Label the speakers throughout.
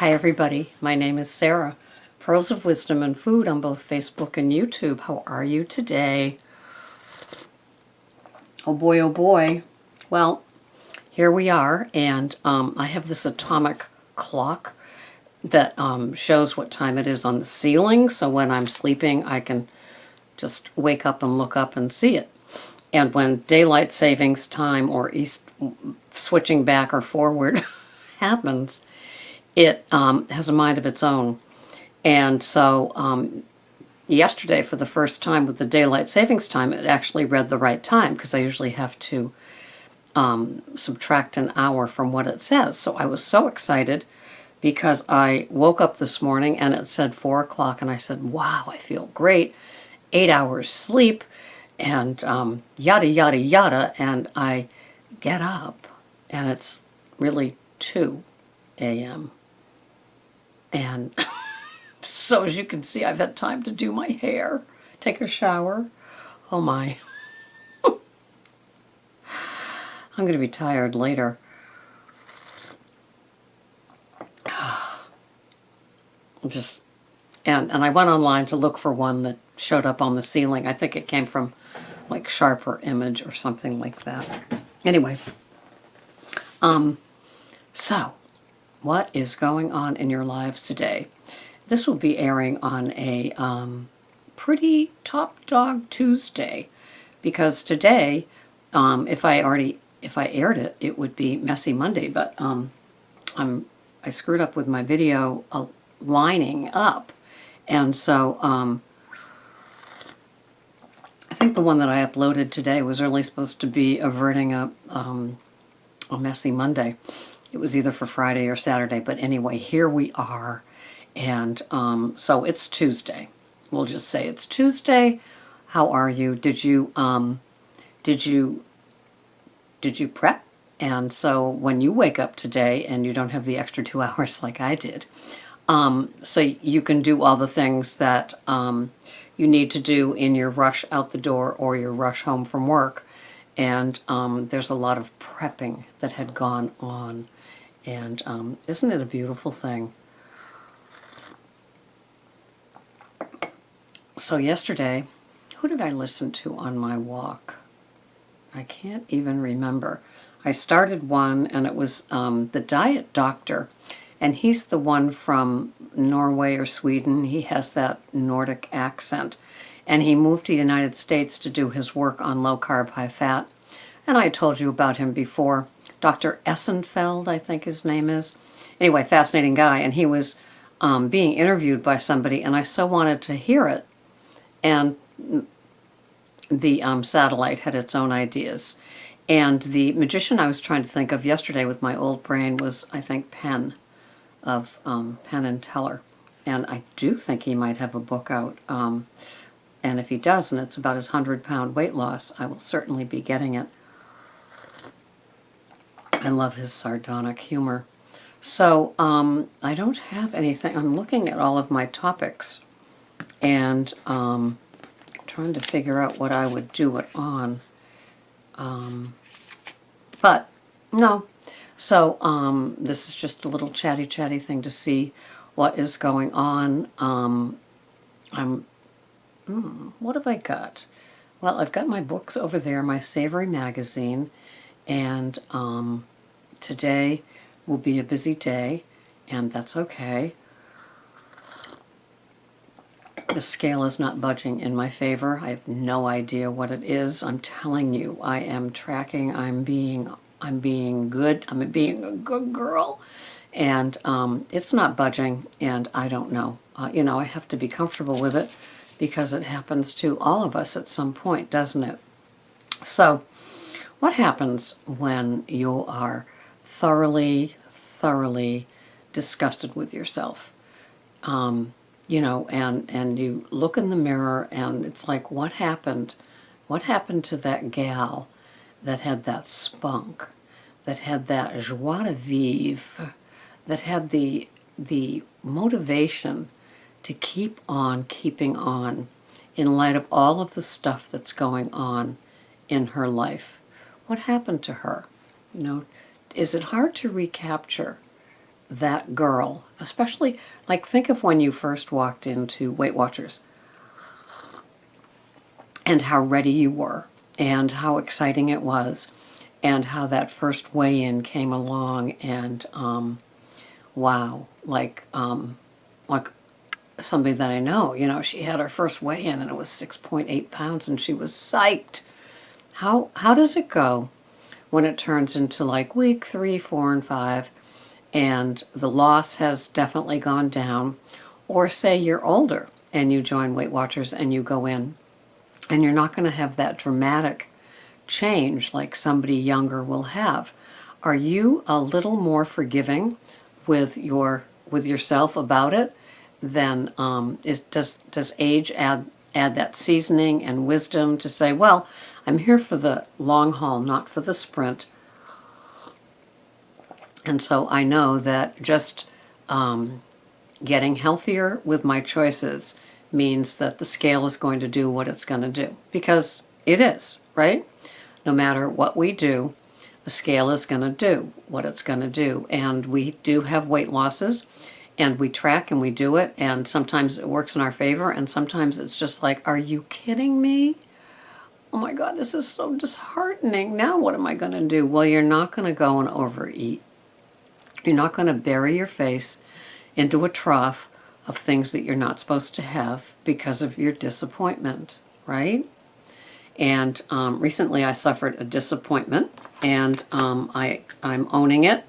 Speaker 1: Hi everybody, my name is Sarah. Pearls of Wisdom and Food on both Facebook and YouTube. How are you today? Oh boy, oh boy. Well, here we are, and I have this atomic clock that shows what time it is on the ceiling, so when I'm sleeping I can just wake up and look up and see it. And when daylight savings time or switching back or forward happens, it has a mind of its own. And so yesterday, for the first time with the daylight savings time, it actually read the right time, because I usually have to subtract an hour from what it says. So I was so excited because I woke up this morning and it said 4 o'clock, and I said, wow, I feel great. 8 hours sleep and yada, yada, yada. And I get up and it's really 2 a.m. And so as you can see, I've had time to do my hair, take a shower. Oh my. I'm going to be tired later. And I went online to look for one that showed up on the ceiling. I think it came from like Sharper Image or something like that. Anyway, so what is going on in your lives today? This will be airing on a pretty top dog Tuesday, because today, if I aired it, it would be Messy Monday. But I screwed up with my video lining up, and so I think the one that I uploaded today was really supposed to be averting a Messy Monday. It was either for Friday or Saturday, but anyway, here we are. And so it's Tuesday. We'll just say it's Tuesday. How are you? Did you prep? And so when you wake up today and you don't have the extra 2 hours like I did, so you can do all the things that you need to do in your rush out the door or your rush home from work. And there's a lot of prepping that had gone on. And isn't it a beautiful thing? So yesterday, who did I listen to on my walk? I can't even remember. I started one, and it was the Diet Doctor, and he's the one from Norway or Sweden. He has that Nordic accent, and he moved to the United States to do his work on low-carb, high-fat, and I told you about him before. Dr. Essenfeld, I think his name is. Anyway, fascinating guy, and he was being interviewed by somebody, and I so wanted to hear it. And the satellite had its own ideas. And the magician I was trying to think of yesterday with my old brain was, I think, Penn, of Penn and Teller. And I do think he might have a book out. And if he does, and it's about his 100-pound weight loss, I will certainly be getting it. I love his sardonic humor. So I don't have anything. I'm looking at all of my topics and trying to figure out what I would do it on. But no. So this is just a little chatty thing to see what is going on. What have I got? Well, I've got my books over there, my Savory magazine, and today will be a busy day, and that's okay. The scale is not budging in my favor. I have no idea what it is. I'm telling you, I am tracking. I'm being good. I'm being a good girl, and it's not budging. And I don't know. You know, I have to be comfortable with it because it happens to all of us at some point, doesn't it? So, what happens when you are thoroughly disgusted with yourself? You know, and you look in the mirror and it's like, what happened? What happened to that gal that had that spunk, that had that joie de vivre, that had the motivation to keep on keeping on in light of all of the stuff that's going on in her life? What happened to her? You know, is it hard to recapture that girl, especially, like, think of when you first walked into Weight Watchers and how ready you were and how exciting it was and how that first weigh-in came along, and wow, like somebody that I know, she had her first weigh-in and it was 6.8 pounds and she was psyched. How does it go when it turns into like week 3, 4, and 5, and the loss has definitely gone down? Or say you're older and you join Weight Watchers and you go in, and you're not going to have that dramatic change like somebody younger will have. Are you a little more forgiving with yourself about it than does age add that seasoning and wisdom to say, well, I'm here for the long haul, not for the sprint. And so I know that just getting healthier with my choices means that the scale is going to do what it's going to do. Because it is, right? No matter what we do, the scale is going to do what it's going to do. And we do have weight losses, and we track and we do it, and sometimes it works in our favor, and sometimes it's just like, are you kidding me? Oh my God, this is so disheartening. Now what am I going to do? Well, you're not going to go and overeat. You're not going to bury your face into a trough of things that you're not supposed to have because of your disappointment, right? And recently I suffered a disappointment, and I'm owning it,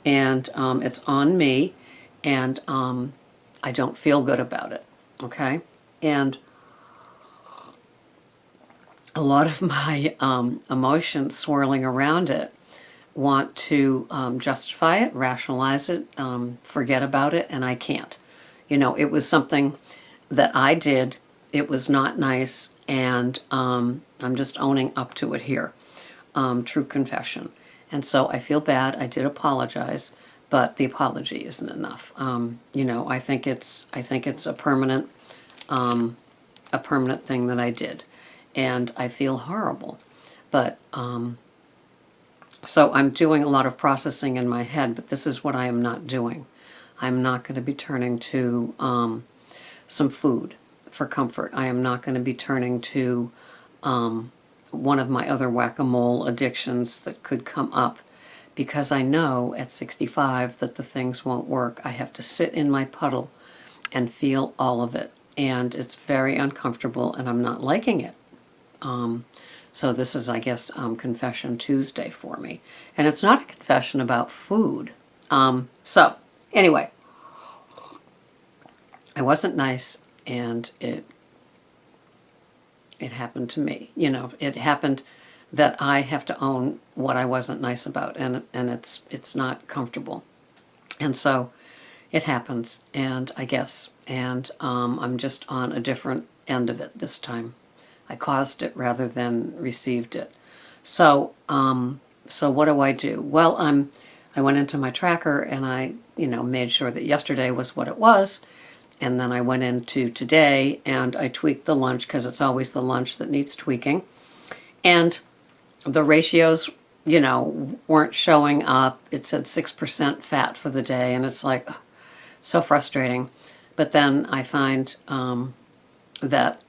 Speaker 1: and it's on me, and I don't feel good about it, okay? And a lot of my emotions swirling around it want to justify it, rationalize it, forget about it, and I can't. It was something that I did. It was not nice, and I'm just owning up to it here. True confession. And so I feel bad. I did apologize, but the apology isn't enough. I think it's a permanent thing that I did, and I feel horrible. But so I'm doing a lot of processing in my head, but this is what I am not doing. I'm not going to be turning to some food for comfort. I am not going to be turning to one of my other whack-a-mole addictions that could come up, because I know at 65 that the things won't work. I have to sit in my puddle and feel all of it, and it's very uncomfortable, and I'm not liking it. So this is, I guess, Confession Tuesday for me. And it's not a confession about food. So, anyway, I wasn't nice, and it happened to me. It happened that I have to own what I wasn't nice about, and it's not comfortable. And so it happens, and I guess, and I'm just on a different end of it this time. I caused it rather than received it. So, so what do I do? Well, I went into my tracker, and I, made sure that yesterday was what it was, and then I went into today, and I tweaked the lunch, because it's always the lunch that needs tweaking, and the ratios, weren't showing up. It said 6% fat for the day, and it's like, ugh, so frustrating. But then I find that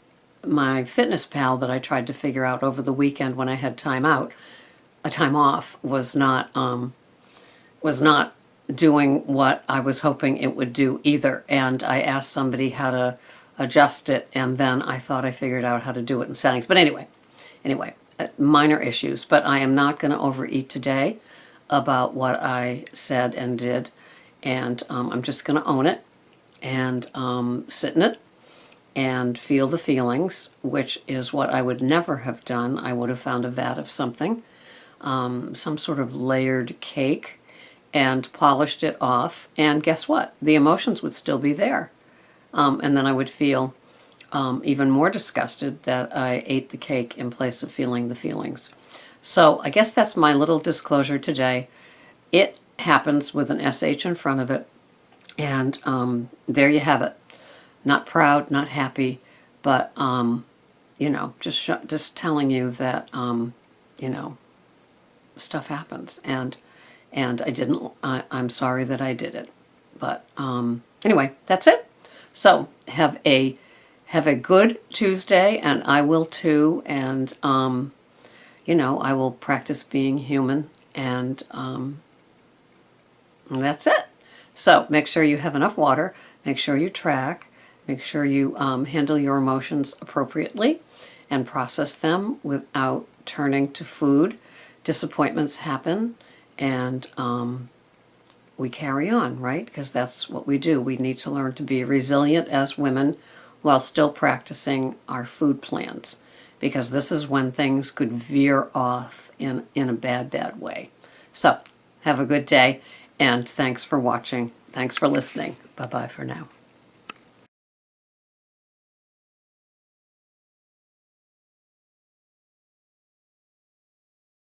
Speaker 1: my fitness pal that I tried to figure out over the weekend when I had time off, was not doing what I was hoping it would do either. And I asked somebody how to adjust it, and then I thought I figured out how to do it in settings. But anyway, minor issues. But I am not going to overeat today about what I said and did, and I'm just going to own it and sit in it and feel the feelings, which is what I would never have done. I would have found a vat of something, some sort of layered cake, and polished it off, and guess what? The emotions would still be there. And then I would feel even more disgusted that I ate the cake in place of feeling the feelings. So I guess that's my little disclosure today. It happens with an SH in front of it, and there you have it. Not proud, not happy, but, just telling you that, stuff happens, and and I'm sorry that I did it. But anyway, that's it. So have a good Tuesday, and I will too. And I will practice being human, and that's it. So make sure you have enough water. Make sure you track. Make sure you handle your emotions appropriately and process them without turning to food. Disappointments happen, and we carry on, right? Because that's what we do. We need to learn to be resilient as women while still practicing our food plans, because this is when things could veer off in a bad way. So have a good day, and thanks for watching. Thanks for listening. Bye-bye for now.